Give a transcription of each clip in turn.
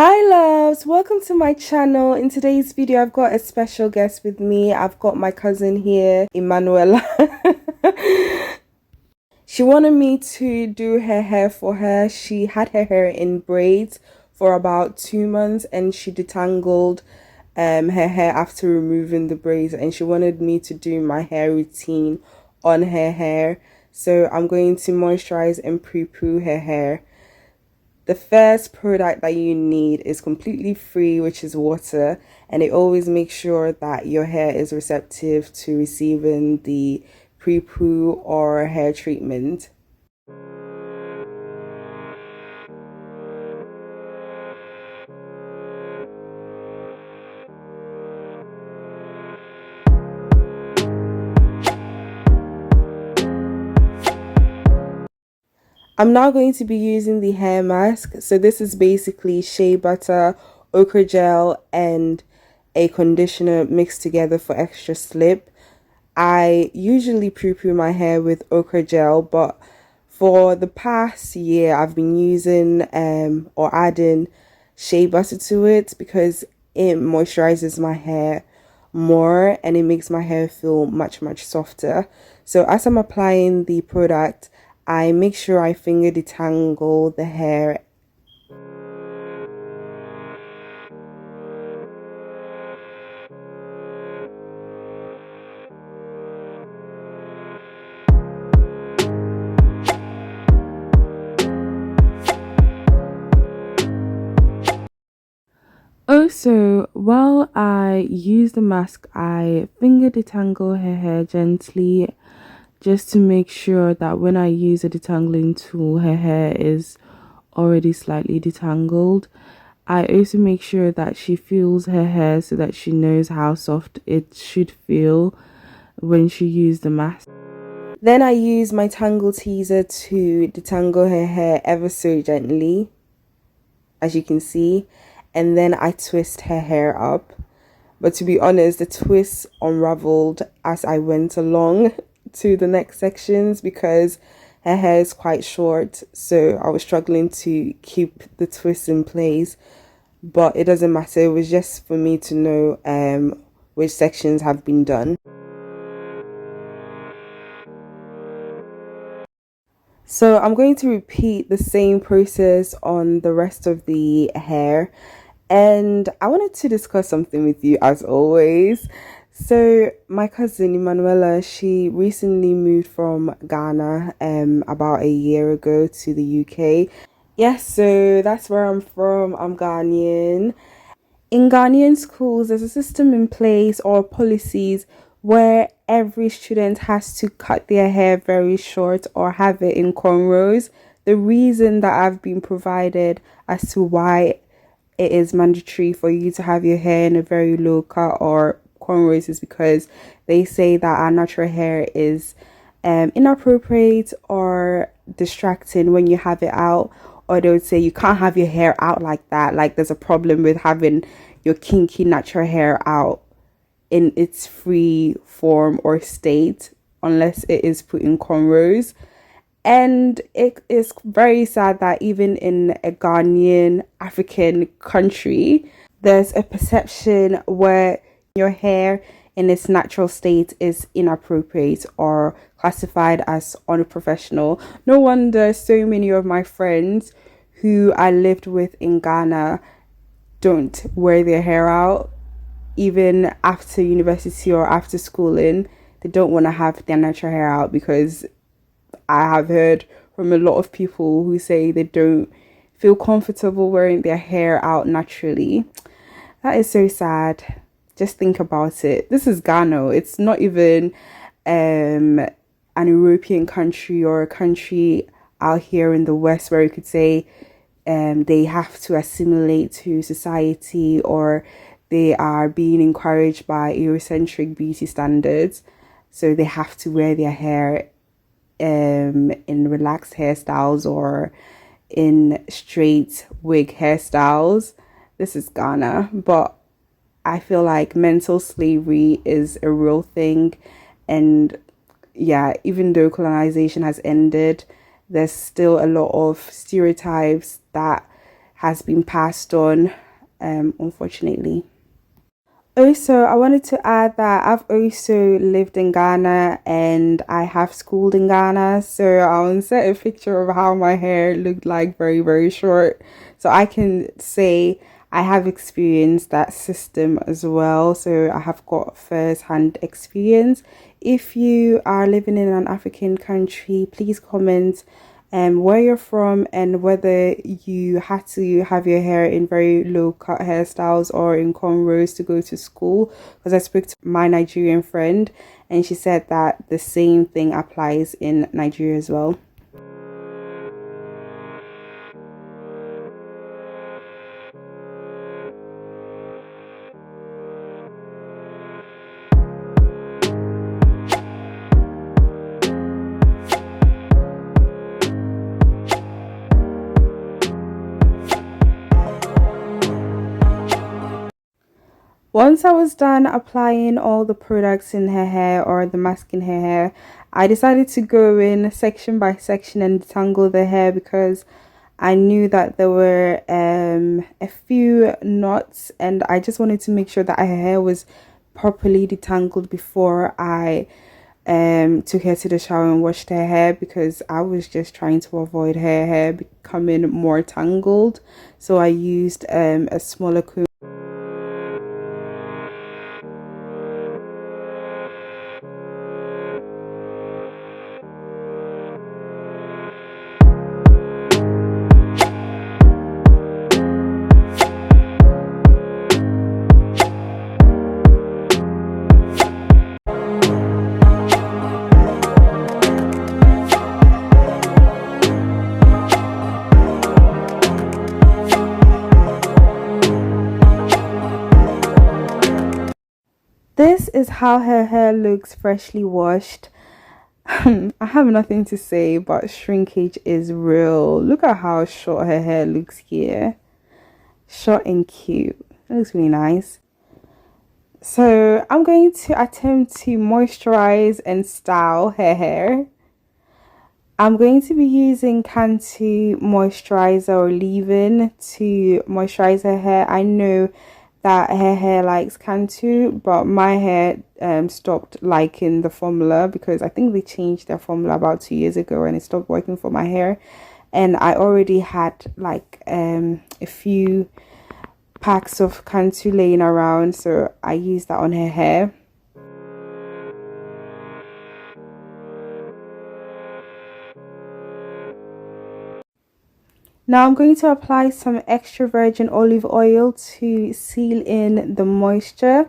Hi loves, welcome to my channel. In today's video I've got a special guest with me. I've got my cousin here, Emanuela. She wanted me to do her hair for her. She had her hair in braids for about 2 months and she detangled her hair after removing the braids, and she wanted me to do my hair routine on her hair. So I'm going to moisturize and pre-poo her hair. The first product that you need is completely free, which is water, and it always makes sure that your hair is receptive to receiving the pre-poo or hair treatment. I'm now going to be using the hair mask. So this is basically shea butter, ochre gel, and a conditioner mixed together for extra slip. I usually pre-poo my hair with ochre gel, but for the past year I've been using or adding shea butter to it because it moisturizes my hair more and it makes my hair feel much softer. So as I'm applying the product, I make sure I finger detangle the hair. Also, while I use the mask, I finger detangle her hair gently just to make sure that when I use a detangling tool, her hair is already slightly detangled. I also make sure that she feels her hair so that she knows how soft it should feel when she used the mask. Then I use my tangle teaser to detangle her hair ever so gently, as you can see, and then I twist her hair up. But to be honest, the twists unraveled as I went along to the next sections because her hair is quite short, so I was struggling to keep the twists in place. But it doesn't matter, it was just for me to know which sections have been done. So I'm going to repeat the same process on the rest of the hair. And I wanted to discuss something with you as always. So my cousin Emanuela, she recently moved from Ghana about a year ago to the UK. Yes, so that's where I'm from. I'm Ghanaian. In Ghanaian schools, there's a system in place or policies where every student has to cut their hair very short or have it in cornrows. The reason that I've been provided as to why it is mandatory for you to have your hair in a very low cut or cornrows is because they say that our natural hair is inappropriate or distracting when you have it out, or they would say you can't have your hair out like that, like there's a problem with having your kinky natural hair out in its free form or state unless it is put in cornrows. And it is very sad that even in a Ghanaian African country, there's a perception where your hair in its natural state is inappropriate or classified as unprofessional. No wonder so many of my friends who I lived with in Ghana don't wear their hair out, even after university or after schooling. They don't want to have their natural hair out because I have heard from a lot of people who say they don't feel comfortable wearing their hair out naturally. That is so sad. Just think about it. This is Ghana. It's not even an European country or a country out here in the West where you could say they have to assimilate to society or they are being encouraged by Eurocentric beauty standards. So they have to wear their hair in relaxed hairstyles or in straight wig hairstyles. This is Ghana, but I feel like mental slavery is a real thing. And yeah, even though colonization has ended, there's still a lot of stereotypes that has been passed on, unfortunately. Also, I wanted to add that I've also lived in Ghana and I have schooled in Ghana. So I'll insert a picture of how my hair looked like very, very short. So I can say I have experienced that system as well. So I have got first-hand experience. If you are living in an African country, please comment where you're from and whether you had to have your hair in very low cut hairstyles or in cornrows to go to school. Because I spoke to my Nigerian friend and she said that the same thing applies in Nigeria as well. Once I was done applying all the products in her hair or the mask in her hair, I decided to go in section by section and detangle the hair because I knew that there were a few knots and I just wanted to make sure that her hair was properly detangled before I took her to the shower and washed her hair because I was just trying to avoid her hair becoming more tangled. So I used a smaller comb. This is how her hair looks freshly washed. I have nothing to say, but shrinkage is real. Look at how short her hair looks here. Short and cute. It looks really nice. So I'm going to attempt to moisturize and style her hair. I'm going to be using Cantu moisturizer or leave-in to moisturize her hair. I know that her hair likes Cantu, but my hair stopped liking the formula because I think they changed their formula about 2 years ago and it stopped working for my hair. And I already had like a few packs of Cantu laying around, so I used that on her hair. Now I'm going to apply some extra virgin olive oil to seal in the moisture.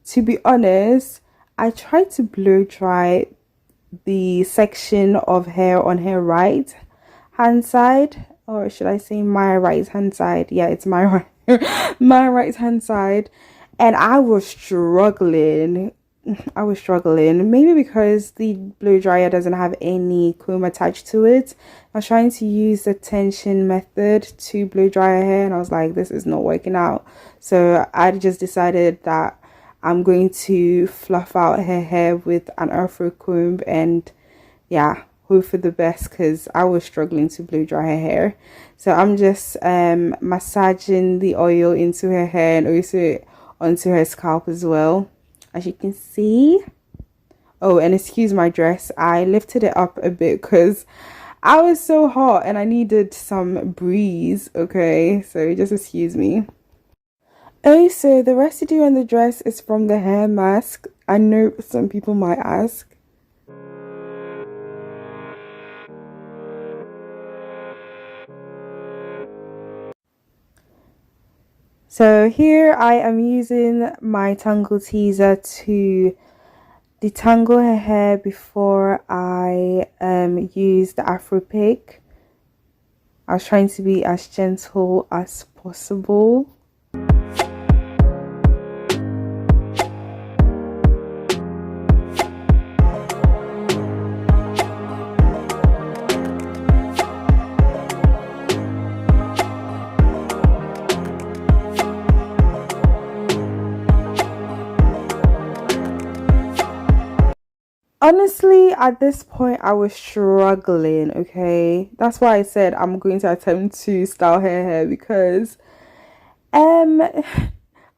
To be honest, I tried to blow dry the section of hair on her right hand side, or should I say my right hand side? Yeah, it's my my right hand side, and I was struggling. Maybe because the blow dryer doesn't have any comb attached to it. I was trying to use the tension method to blow dry her hair and I was like, this is not working out. So I just decided that I'm going to fluff out her hair with an afro comb and yeah, hope for the best because I was struggling to blow dry her hair. So I'm just massaging the oil into her hair and also onto her scalp as well, as you can see. Oh, and excuse my dress, I lifted it up a bit because I was so hot and I needed some breeze. Okay, so just excuse me. Also, the residue on the dress is from the hair mask. I know some people might ask. So here I am using my tangle teaser to detangle her hair before I use the afro pick. I was trying to be as gentle as possible. Honestly, at this point, I was struggling. Okay, that's why I said I'm going to attempt to style her hair because um,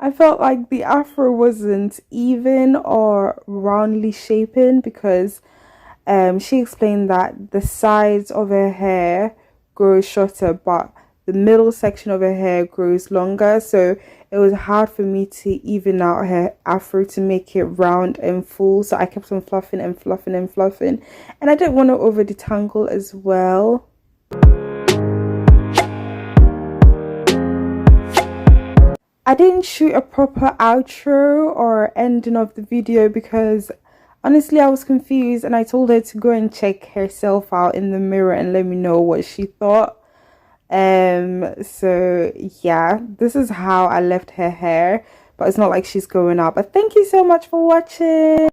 I felt like the afro wasn't even or roundly shapen because she explained that the sides of her hair grow shorter, but the middle section of her hair grows longer. So it was hard for me to even out her afro to make it round and full. So I kept on fluffing and fluffing and fluffing, and I didn't want to over detangle as well. I didn't shoot a proper outro or ending of the video because honestly I was confused, and I told her to go and check herself out in the mirror and let me know what she thought. So yeah, this is how I left her hair, but it's not like she's growing up. But thank you so much for watching.